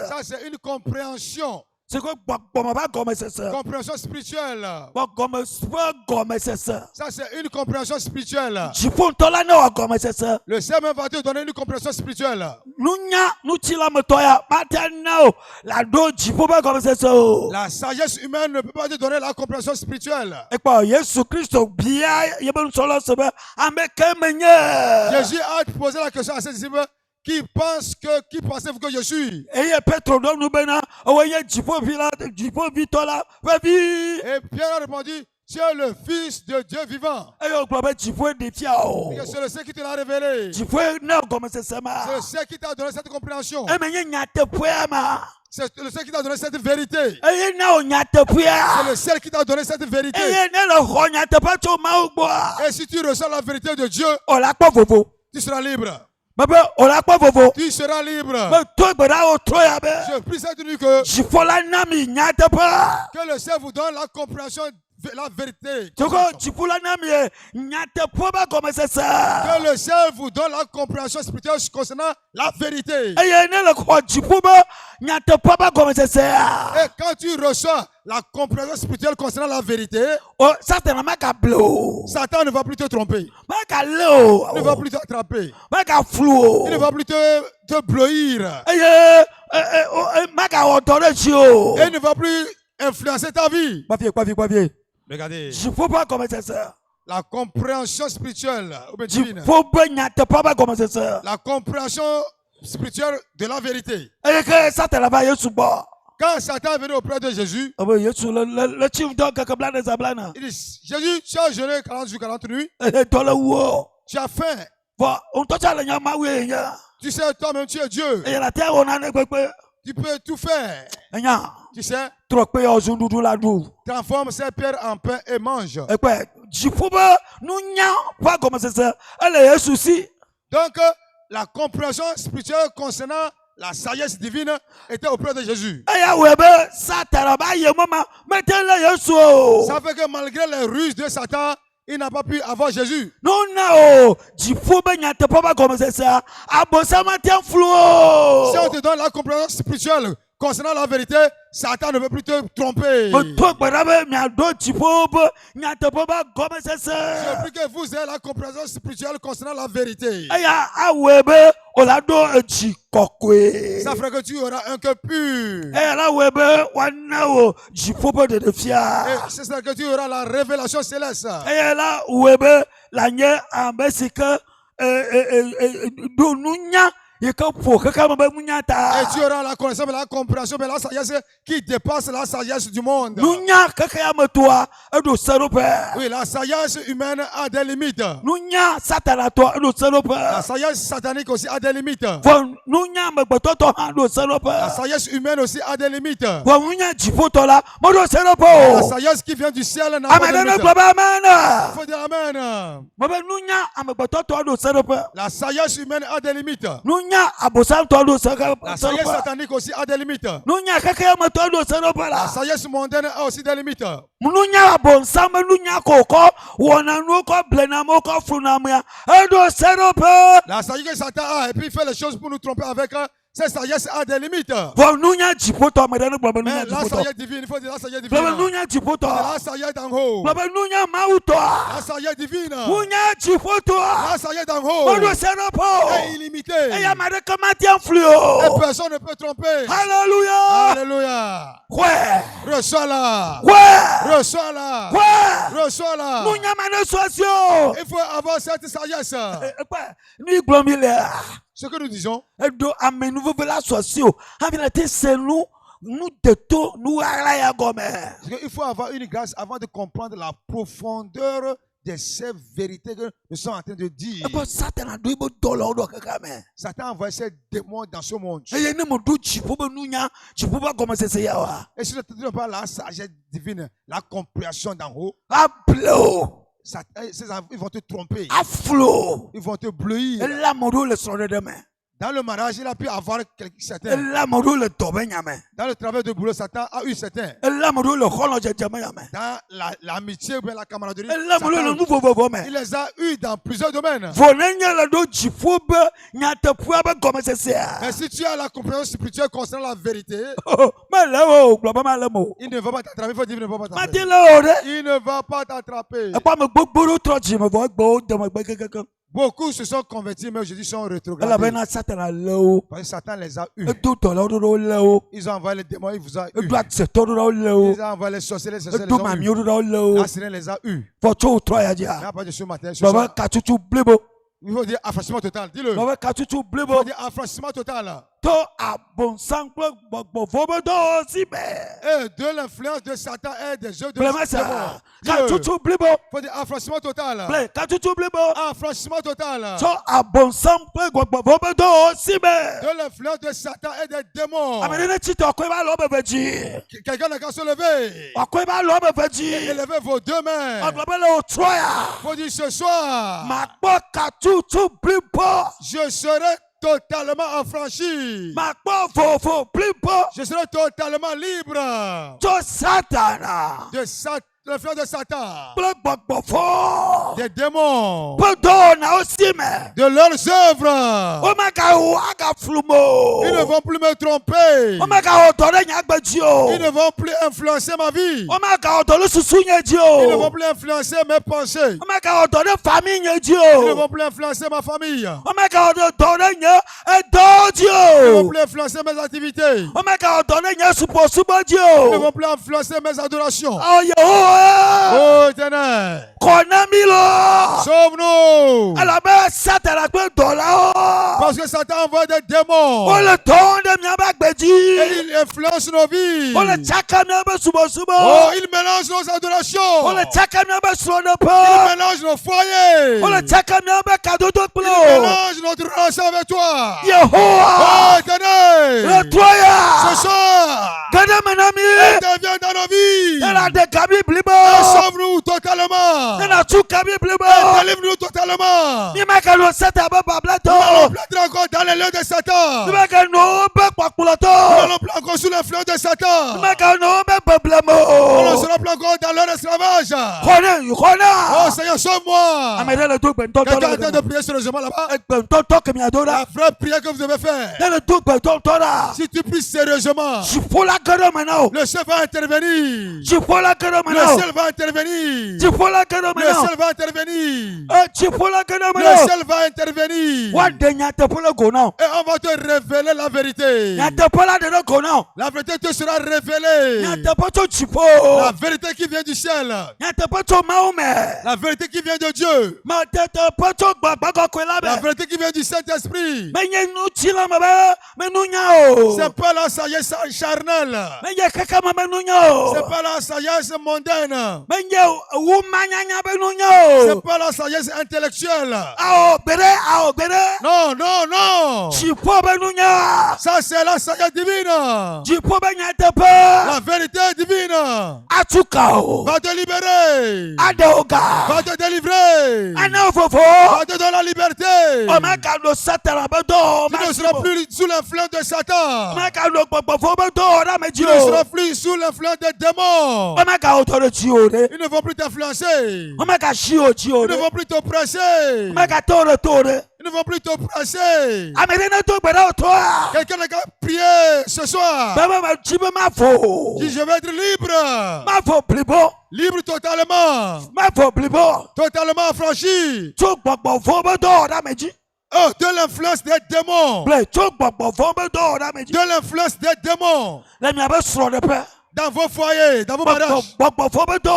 ça c'est une compréhension. Compréhension spirituelle. Ça c'est une compréhension spirituelle. Le Seigneur va te donner une compréhension spirituelle. La sagesse humaine ne peut pas te donner la compréhension spirituelle. Jésus a posé la question à ses disciples. Qui pensez-vous que je suis? Et Pierre a répondu, tu es le Fils de Dieu vivant. Et c'est le Seigneur qui te l'a révélé. C'est le Seigneur qui t'a donné cette compréhension. C'est le Seigneur qui t'a donné cette vérité. C'est le Seigneur qui t'a donné cette vérité. Et si tu reçois la vérité de Dieu, tu seras libre. Tu seras libre. Je prie cette nuit que le Seigneur vous donne la compréhension de la vérité. Que le Seigneur vous donne la compréhension spirituelle concernant la vérité. Et quand tu reçois la compréhension spirituelle concernant la vérité, Satan ne va plus te tromper. Il ne va plus t'attraper. Il ne va plus te bleuir. Et il ne va plus influencer ta vie. Regardez. La compréhension spirituelle. La compréhension spirituelle de la vérité. Quand Satan est venu auprès de Jésus, il dit, Jésus, tu as jeûné 40 jours, 40 nuits. Tu as faim. Tu sais, toi-même, tu es Dieu. tu peux tout faire. Tu sais, transforme ces pierres en pain et mange. Donc, la compréhension spirituelle concernant la sagesse divine était auprès de Jésus. Ça fait que malgré les ruses de Satan, il n'a pas pu avoir Jésus. Si on te donne la compréhension spirituelle concernant la vérité, Satan ne peut plus te tromper. Je prie que vous ayez la compréhension spirituelle concernant la vérité. Ça ferait que tu auras un cœur pur. Et c'est ça que tu auras la révélation céleste. Et tu auras la connaissance, la compréhension, la sagesse qui dépasse la sagesse du monde. Oui, la sagesse humaine a des limites. La sagesse satanique aussi a des limites. La sagesse humaine aussi a des limites. La sagesse qui vient du ciel n'a pas de limite. Il faut dire amen. La sagesse humaine a des limites. La sagesse satanique aussi a des limites. La sagesse mondaine a aussi des limites. La sagesse que Satan a et puis il fait les choses pour nous tromper avec. Cette sagesse a des limites. Mais la sagesse divine, il faut dire la sagesse divine. La sagesse d'en haut. La sagesse divine. La sagesse d'en haut est illimitée. Et personne ne peut tromper. Alléluia. Alléluia. Reçois-la. Reçois-la. Reçois-la. Il faut avoir cette sagesse. Ce que nous disons, il faut avoir une grâce avant de comprendre la profondeur de ces vérités que nous sommes en train de dire. Satan a envoyé ses démons dans ce monde. Et si tu ne pas la sagesse divine, la compréhension d'en haut, ils vont te tromper. Ils vont te bleuir. Dans le mariage, il a pu avoir certains. Dans le travail de boulot, Satan a eu certains. Dans l'amitié ou la camaraderie, il les a eu dans plusieurs domaines. Mais si tu as la compréhension spirituelle concernant la vérité, il ne va pas t'attraper. Il faut dire il ne va pas t'attraper. Il ne va pas t'attraper. Beaucoup se sont convertis, mais aujourd'hui sont rétrogradés. Parce que Satan les a eus. Ils ont envoyé les démons, il vous a eu. Ils ont envoyé les sorciers, les ont eu. La sirène les a eus. Mais à partir de ce matin, il faut dire affranchissement total. Dis-le. Il faut dire affranchissement total. Et de l'influence de Satan et des œuvres de démons. Il faut dire affranchissement total. Affranchissement total. De l'influence de Satan et des démons. Quelqu'un n'a qu'à se lever. Élevez vos deux mains. Il faut dire ce soir, je serai totalement affranchi. Je serai totalement libre de l'influence de Satan, des démons, de leurs œuvres. Ils ne vont plus me tromper. Ils ne vont plus influencer ma vie. Ils ne vont plus influencer mes pensées. Ils ne vont plus influencer ma famille. Ils ne vont plus influencer mes activités. Ils ne vont plus influencer mes adorations. Oh Éternel, sauve-nous. Parce que Satan envoie des démons et il influence nos vies. Oh, il mélange nos adorations. Il mélange nos foyers. Il mélange notre relation avec toi. Oh Éternel. Retrouille. Ce soir. Gade menami. Interviens dans nos vies. Tela de kabi blibo. Sauve-nous totalement. Tela tu kabi blibo. Délivre-nous totalement. Ni maka lo seta ba bablato. Nous allons plaindre encore dans les lieux de Satan. Ni maka no be kwakulato. Nous allons plaindre encore sous l'influence de Satan. Ni maka no be Nous problemo. serons plaindre encore dans leur esclavage. Kona. Oh Seigneur, sauve-moi. Amede le tu bento Quelqu'un est en train tora. de prier sur le chemin là-bas. Bento to ke mi adora. La vraie prière que vous devez faire. Le tu bento tora. Si tu pries sérieusement, Chifola gado menao. le ciel va intervenir. Chifola gado Le menao. ciel va intervenir. Chifola gado Le menao. ciel va intervenir. Chifola gado Le menao. ciel va intervenir. Wa de nyate pole gona. Et on va te révéler la vérité. Nyate pole de no gona. La vérité te sera révélée. Nyate poto chipo. La vérité qui vient du ciel. Nyate poto maume. La vérité qui vient de Dieu. Ma tete poto gbagba ko kwela La be. vérité qui vient du Saint-Esprit. Menye nu chila mabe. Menu nyao. C'est pas la sagesse charnelle. Menye kaka ma menu nyao. C'est pas la sagesse mondaine. Menye wu manyanya be nu nyao. C'est pas la sagesse intellectuelle. Ao bere. Non, non, non. Chipo be nu nyao. Ça, c'est la sagesse divine. Chipo be nyate pe. La vérité divine Atukao. va te libérer. Adoga. Va te délivrer. Anofofo. Va te donner la liberté. Omeka no satana be do. Tu ne seras plus sous l'influence de Satan. Omeka no gbogbo be do na Tu meji ne o. seras plus sous l'influence des démons. Omeka authority o de. Ils ne vont plus t'influencer. Omeka shio ji o Ils ne de. vont plus t'oppresser. Omeka tore. Ils ne vont plus t'oppresser. Amere na to gbera o to a. Quelqu'un a prié ce soir. Baba ma jibe ma fo. Dit je vais être libre. Ma fo plibo. Libre totalement. Ma fo plibo. Totalement affranchi. To gbogbo fo be do na meji. Oh, de l'influence des démons. Ple to gbogbo fo be do na meji. De l'influence des démons. Le mi abe sro de pe. Dans vos foyers, dans vos mariages. Gbogbo fo be do.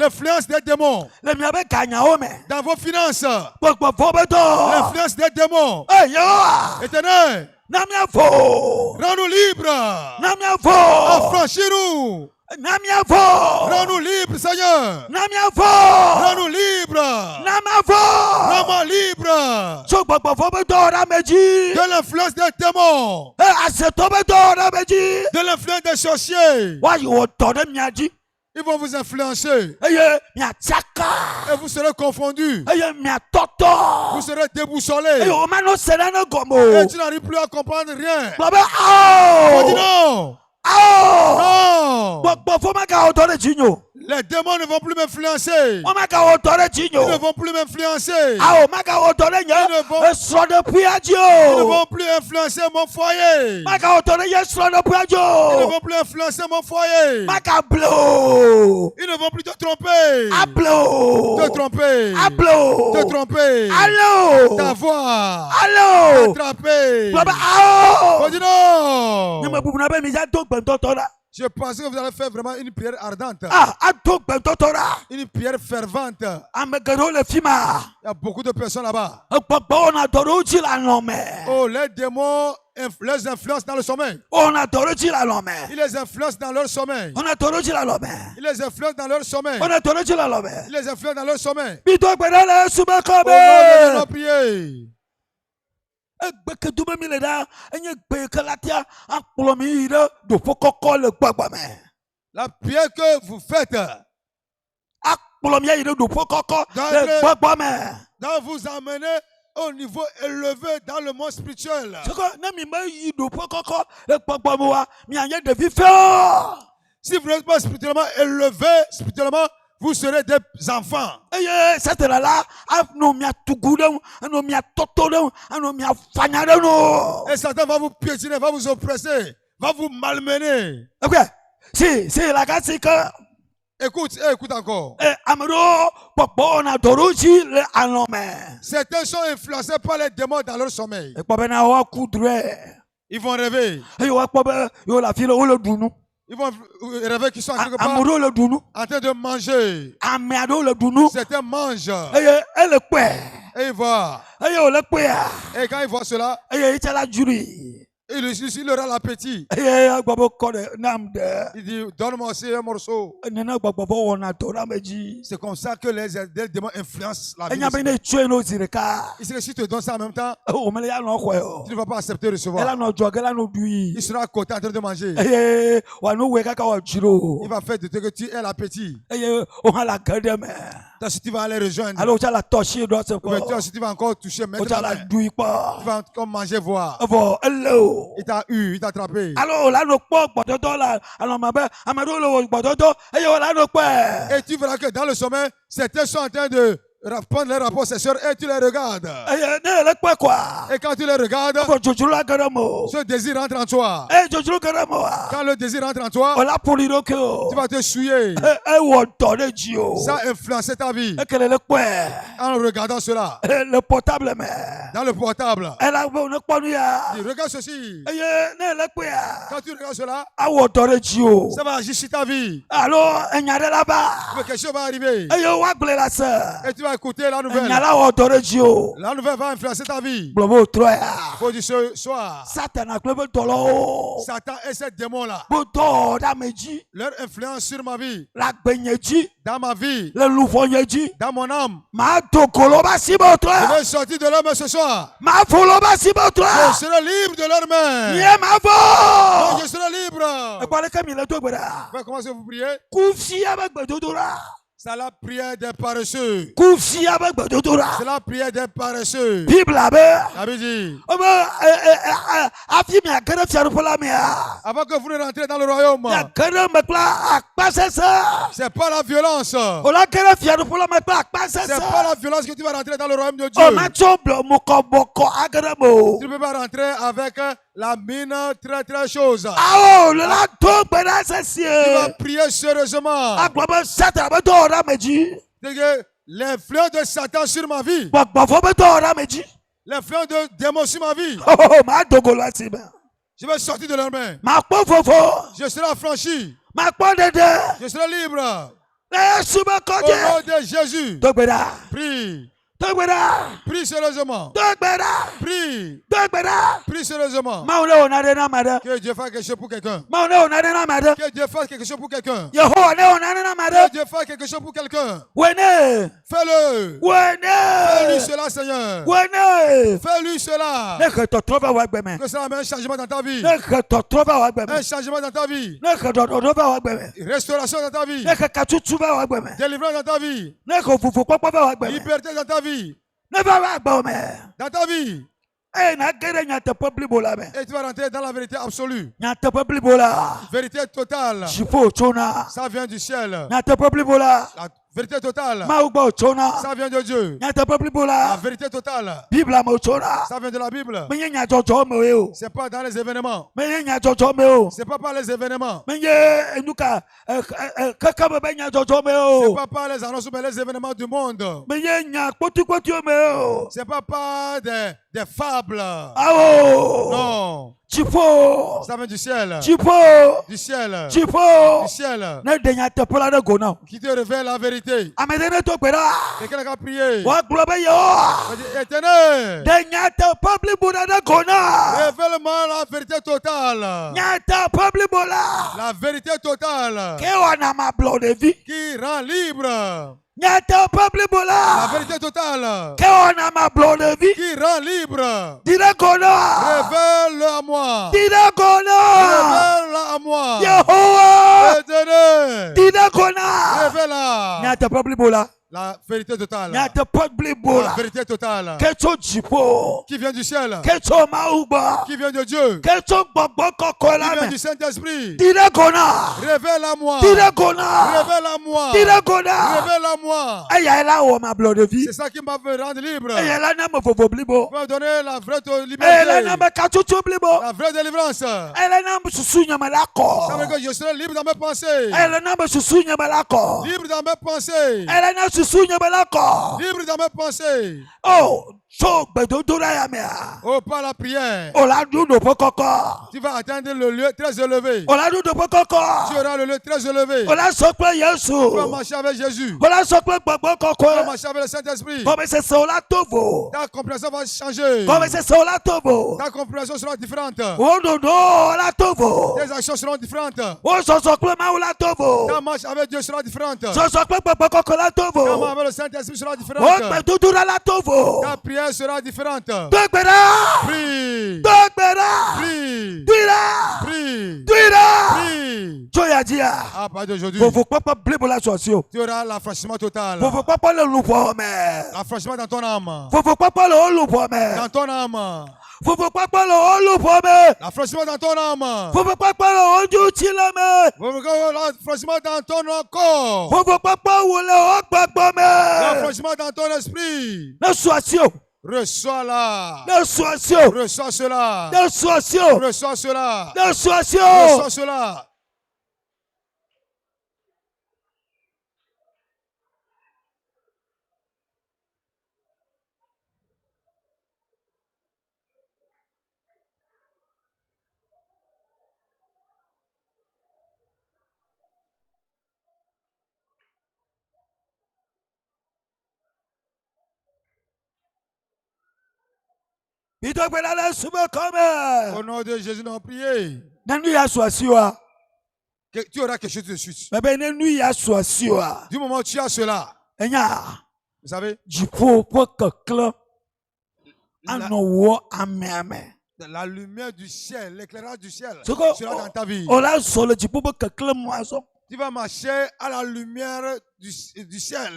L'influence des démons. Le mi abe kanya o me. Dans vos finances. Gbogbo fo be do. L'influence des démons. Eh yo. Éternel, Na mi afo. rends-nous libres. Na mi afo. Affranchis-nous. Na mi afo. Rends-nous libres, Seigneur. Na mi afo. Rends-nous libres. Na mi afo. Rends-moi libre. So gbogbo fo be do na meji. De l'influence des démons. Aseto be do na meji. De l'influence des sorciers. Wa yo to de mi aji. Ils vont vous influencer. Eye mi ataka. Et vous serez confondus. Eye mi atoto. Vous serez déboussolés. Eye o ma no sere no gomo. Et tu n'arrives plus à comprendre rien. Baba On dit ao. non. Ao. Non. Gbogbo fo ma ka o to de jinyo. Les démons ne vont plus m'influencer. O ma ka o to de Ils jinyo. ne vont plus m'influencer. Ao ma ka o to de Ils ne vont- nye. So de Ils ne piajo. vont plus influencer mon foyer. Ma ka o to de ye so de Ils ne piajo. vont plus influencer mon foyer. Ma ka blow. Ils ne vont plus te tromper. A blow. Te tromper. A blow. Te tromper. Allô. Ta voix. Allô. Attraper. Baba ao. On dit non. Ni me bubu na be mi ja to gbento to la. Je pensais que vous allez faire vraiment une prière ardente. Ah, a to gbento to la. Une prière fervente. Amegero le fima. Il y a beaucoup de personnes là-bas. Gbogbo on a toro ji la nome. Oh, les démons les influencent dans le sommeil. On a toro ji la nome. Ils les influencent dans leur sommeil. On a toro ji la nome. Ils les influencent dans leur sommeil. On a toro ji la nome. Ils les influencent dans leur sommeil. Bi to gbere le sube Au nom de kobe. nos prières. Egbe dume mi le da. Enye gbe kalatia akplo mi ire do fokoko le gbagba me. La prière que vous faites Akplo mi ire do fokoko Dans le le- gbagba me. doit vous amener au niveau élevé dans le monde spirituel. Soko na mi me yi do fokoko le gbagba mo wa mi anye de fifo. Si vous n'êtes pas spirituellement élevé, spirituellement, vous serez des enfants. Eye setela la anu mi atugu de anu mi atoto de anu mi afanya de no. Et Satan va vous piétiner, va vous oppresser, va vous malmener. Ok, si la kasi que Écoute, écoute encore. amado popo na toruji le anome. Certains sont influencés par les démons dans leur sommeil. E pobe na wa kudre. Ils vont rêver. E wa pobe yo la file o le dunu. Ils vont rêver qu'ils sont quelque part Amado le dunu. en train de manger. Ameado le dunu. Certains mangent. Eye ele kwe. Et ils voient. Eye o le kwe. Et quand ils voient cela, Eye itela juri. Il aura l'appétit. Il dit, donne-moi aussi un morceau. C'est comme ça que les démons influencent la vie. Il sait que si tu te donnes ça en même temps, tu ne vas pas accepter de recevoir. Il sera à côté en train de manger. Il va faire de toi que tu aies l'appétit. Toi, si tu vas aller rejoindre, toi, si tu vas encore toucher, mettre ta main, tu vas encore manger, voir. Il t'a eu, il t'a attrapé. Et tu verras que dans le sommet, certains sont en train de prendre les rapports sexuels et tu les regardes. Et quand tu les regardes, ce désir rentre en toi. Quand le désir rentre en toi, tu vas te souiller. Ça a influencé ta vie. En regardant cela. Dans le portable. Tu regardes ceci. Quand tu regardes cela, ça va agir sur ta vie. Quelque chose va arriver. Et tu vas écouter la nouvelle. La nouvelle va influencer ta vie. Faut dire ce soir. Satan et ces démons-là, leur influence sur ma vie, dans ma vie, dans mon âme. Je vais sortir de leur main ce soir. Je serai libre de leur main. Je serai libre. Vous commencez à vous prier. C'est la prière des paresseux. C'est la prière des paresseux. La Bible dit, avant que vous ne rentrez dans le royaume, c'est pas la violence. C'est pas la violence que tu vas rentrer dans le royaume de Dieu. Tu ne peux pas rentrer avec la mine très chose. Tu vas prier sérieusement. L'influence de Satan sur ma vie. L'influence de démons sur ma vie. Je vais sortir de leurs mains. Je serai affranchi. Je serai libre. Au nom de Jésus. Prie. Prie sérieusement. Prie. Prie sérieusement. Que Dieu fasse quelque chose pour quelqu'un. Que Dieu fasse quelque chose pour quelqu'un. Que Dieu fasse quelque chose pour quelqu'un. Fais-le. Fais-lui cela, Seigneur. Fais-lui cela. Que cela amène un changement dans ta vie. Un changement dans ta vie. Restauration dans ta vie. Délivrance dans ta vie. Liberté dans ta vie. Dans ta vie. Et tu vas rentrer dans la vérité absolue. Vérité totale. Ça vient du ciel. La vérité totale. Ça vient de Dieu. La vérité totale. Ça vient de la Bible. C'est pas dans les événements. C'est pas par les événements. C'est pas par les annonces, mais les événements du monde. C'est pas par des fables. Non. Ça vient du ciel. Du ciel. Du ciel. Qui te révèle la vérité. Quelqu'un a prié. Éternel, révèle-moi la vérité totale. La vérité totale. Qui rend libre. La vérité totale. Qui rend libre. Révèle-la à moi. Révèle-la à moi. Éternel, révèle-la. La vérité totale. La vérité totale. Qui vient du ciel. Qui vient de Dieu. Qui vient du Saint-Esprit. Révèle à moi. Révèle à moi. Révèle à moi. C'est ça qui m'a fait rendre libre. Il m'a donné la vraie liberté. La vraie délivrance. Ça veut dire que je serai libre dans mes pensées. Libre dans mes pensées. Libre dans mes pensées. Oh, par la prière. Tu vas atteindre le lieu très élevé. Tu auras le lieu très élevé. Tu vas marcher avec Jésus. Tu vas marcher avec le Saint-Esprit. Ta compréhension va changer. Ta compréhension sera différente. Tes actions seront différentes. Ta marche avec Dieu sera différente. Ta marche avec le Saint-Esprit sera différente. Ta prière sera différente. Prie. Prie. Prie. À partir d'aujourd'hui, tu auras l'affranchissement total. L'affranchissement dans ton âme. Dans ton âme. L'affranchissement dans ton âme. L'affranchissement dans ton corps. L'affranchissement dans ton esprit. Reçois-la. Reçois cela. Reçois cela. Reçois cela. Au nom de Jésus, nous avons prié. Tu auras quelque chose de suite. Du moment où tu as cela, vous savez, la lumière du ciel, l'éclairage du ciel sera dans ta vie. Tu vas marcher à la lumière du ciel.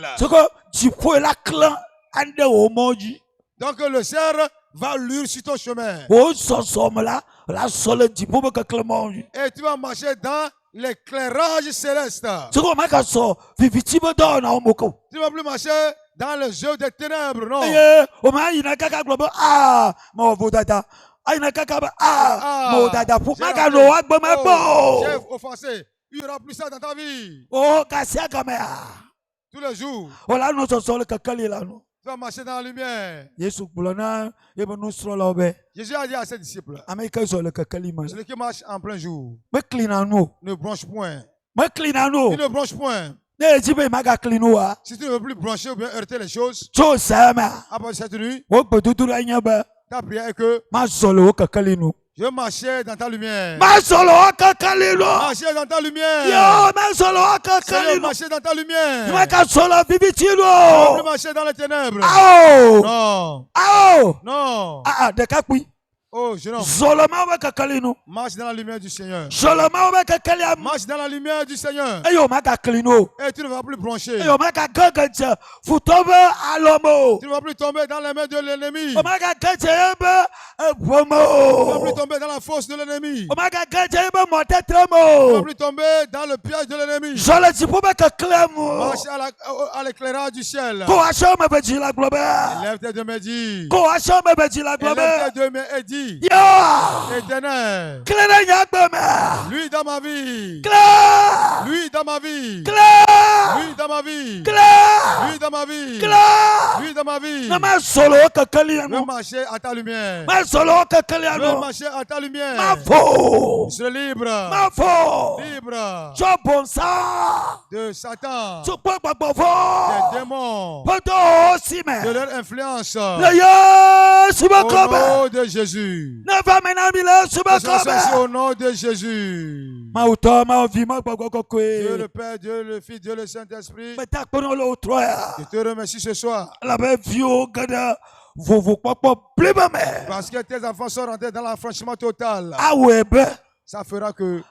Donc le ciel va luire sur ton chemin. Et tu vas marcher dans l'éclairage céleste. Tu ne vas plus marcher dans le jeu des ténèbres, non. J'ai offensé. Il n'y aura plus ça dans ta vie. Tous les jours. Tu vas marcher dans la lumière. Jésus a dit à ses disciples, celui qui marche en plein jour ne bronche point. Il ne bronche point. Si tu ne veux plus brancher ou bien heurter les choses, après cette nuit, ta prière est que je vais marcher dans ta lumière. Marcher dans ta lumière. Seigneur, marcher dans ta lumière. Je ne veux plus marcher dans les ténèbres. Non. Non. Oh, jeune homme. Marche dans la lumière du Seigneur. Marche dans la lumière du Seigneur. Et tu ne vas plus broncher. Tu ne vas plus tomber dans les mains de l'ennemi. Tu ne vas plus tomber dans la fosse de l'ennemi. Tu ne vas plus tomber dans le piège de l'ennemi. Marche à l'éclairage du ciel. Lève tes deux mains et dis. Lève tes deux mains et dis. Éternel, lui dans ma vie, lui dans ma vie, lui dans ma vie, lui dans ma vie, lui dans ma vie. Je vais marcher à ta lumière. Je vais marcher à ta lumière. Je serai libre. Libre de Satan, des démons, de leur influence. Au nom de Jésus. Au nom de Jésus. Dieu le Père, Dieu le Fils, Dieu le Saint-Esprit. Je te remercie ce soir. Parce que tes enfants sont rentrés dans l'affranchissement total. Ça fera que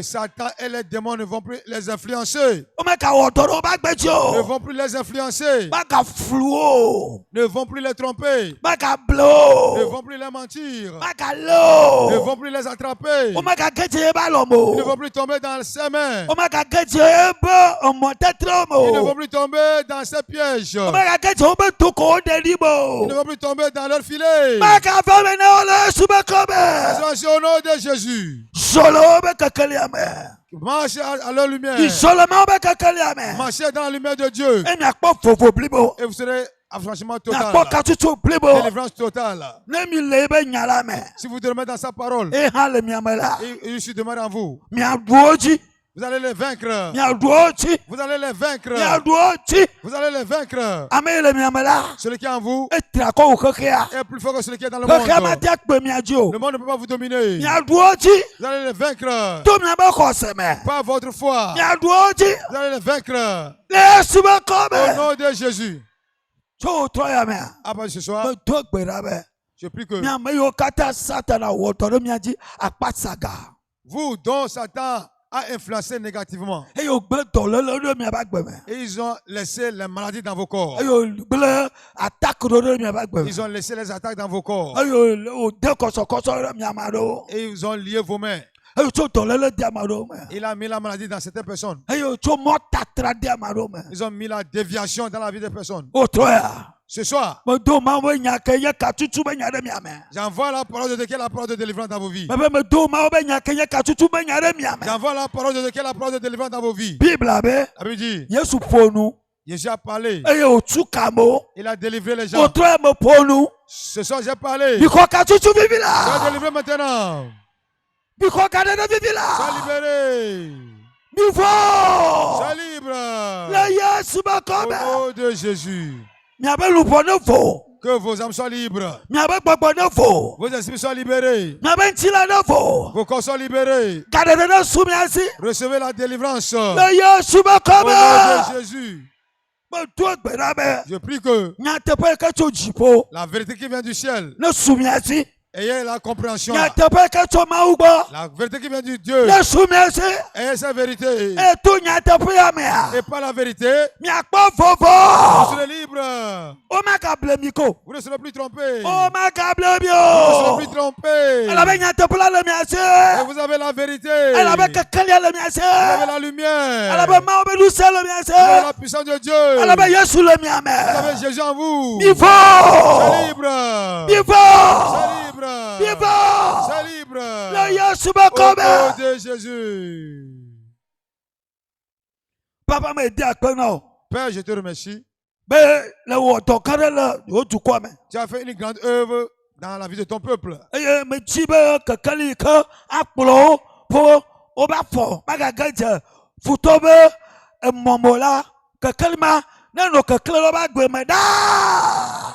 Satan et les démons ne vont plus les influencer. Ne vont plus les influencer. Ne vont plus les tromper. Ne vont plus les mentir. Ne vont plus les attraper. Ils ne vont plus tomber dans ses mains. Ils ne vont plus tomber dans ses pièges. Ils ne vont plus tomber dans leur filet. Expansion au nom de Jésus. Marchez à leur lumière. Marchez dans la lumière de Dieu. Et vous serez affranchissement total. Délivrance totale. Si vous dormez dans sa parole, il se demeure en vous. Vous allez les vaincre. Vous allez les vaincre. Vous allez les vaincre. Celui qui est en vous est plus fort que celui qui est dans le monde. Le monde ne peut pas vous dominer. Vous allez les vaincre. Par votre foi. Vous allez les vaincre. Au nom de Jésus. Après ce soir, je prie que vous, dont Satan a influencé négativement, et ils ont laissé les maladies dans vos corps. Ils ont laissé les attaques dans vos corps. Et ils ont lié vos mains. Il a mis la maladie dans certaines personnes. Ils ont mis la déviation dans la vie des personnes. Ce soir, j'envoie la parole de Dieu, la parole de délivrance dans vos vies. J'envoie la parole de Dieu, la parole de délivrance dans vos vies. La Bible dit, Jésus a parlé. Il a délivré les gens. Ce soir, j'ai parlé. Sois délivré maintenant. Sois libéré. Sois libre. Au nom de Jésus. Que vos âmes soient libres. Vos esprits soient libérés. Vos corps soient libérés. Recevez la délivrance. Au nom de Jésus. Je prie que la vérité qui vient du ciel, ayez la compréhension. La vérité qui vient du Dieu, ayez sa vérité. Et pas la vérité, vous serez libre. Vous ne serez plus trompés. Vous ne serez plus trompés. Et vous avez la vérité. Vous avez la lumière. Vous avez la puissance de Dieu. Vous avez Jésus en vous. C'est libre. C'est libre. C'est libre. Au nom de Jésus. Père, je te remercie. Tu as fait une grande œuvre dans la vie de ton peuple.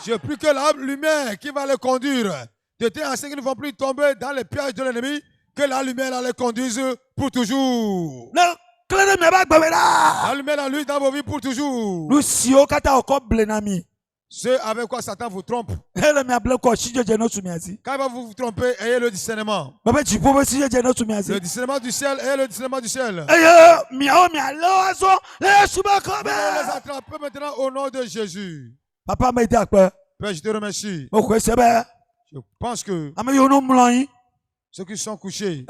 Je prie que la lumière qui va les conduire, de telle sorte qu'ils ne vont plus tomber dans les pièges de l'ennemi, que la lumière les conduise pour toujours. La lumière la lutte dans vos vies pour toujours. Ce avec quoi Satan vous trompe. Quand il va vous tromper, ayez le discernement. Le discernement du ciel, ayez le discernement du ciel. Vous les attrapez maintenant au nom de Jésus. Père, je te remercie. Je pense que ceux qui sont couchés,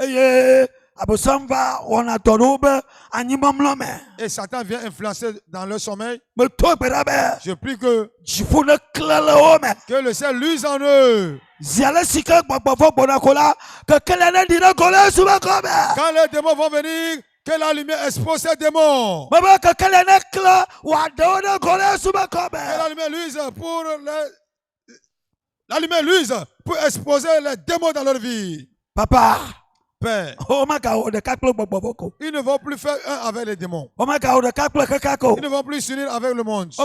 et Satan vient influencer dans leur sommeil, je prie que le ciel luise en eux. Quand les démons vont venir, que la lumière expose ces démons. Que la lumière luise pour exposer les démons dans leur vie. Papa. Père. Ils ne vont plus faire un avec les démons. Ils ne vont plus s'unir avec le monde. Ils ne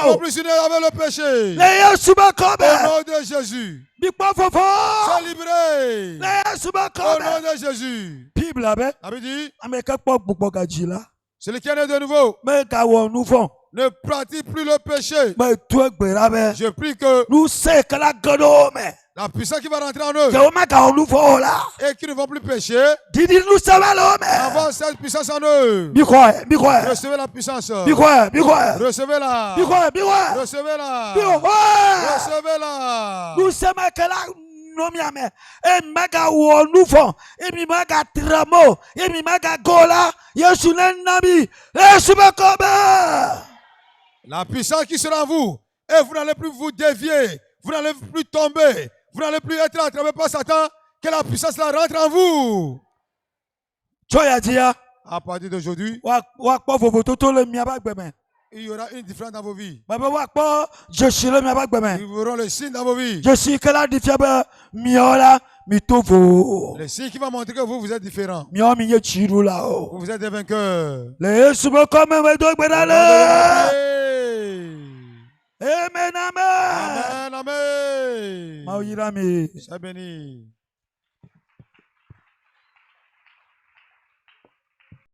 vont plus s'unir avec le péché. Au nom de Jésus. Sois libéré. Au nom de Jésus. La Bible dit, celui qui est né de nouveau ne pratique plus le péché. Je prie que la puissance qui va rentrer en eux et qui ne vont plus pécher, avoir cette puissance en eux. Recevez la puissance. Recevez-la. Recevez-la. Recevez-la. La puissance qui sera en vous, et vous n'allez plus vous dévier. Vous n'allez plus tomber. Vous n'allez plus être attrapé par Satan. Que la puissance là rentre en vous. À partir d'aujourd'hui, il y aura une différence dans vos vies. Ils verront les signes dans vos vies. Les signes qui vont montrer que vous êtes différents. Vous êtes des vainqueurs. Amen, amen. Amen, amen. Sois béni.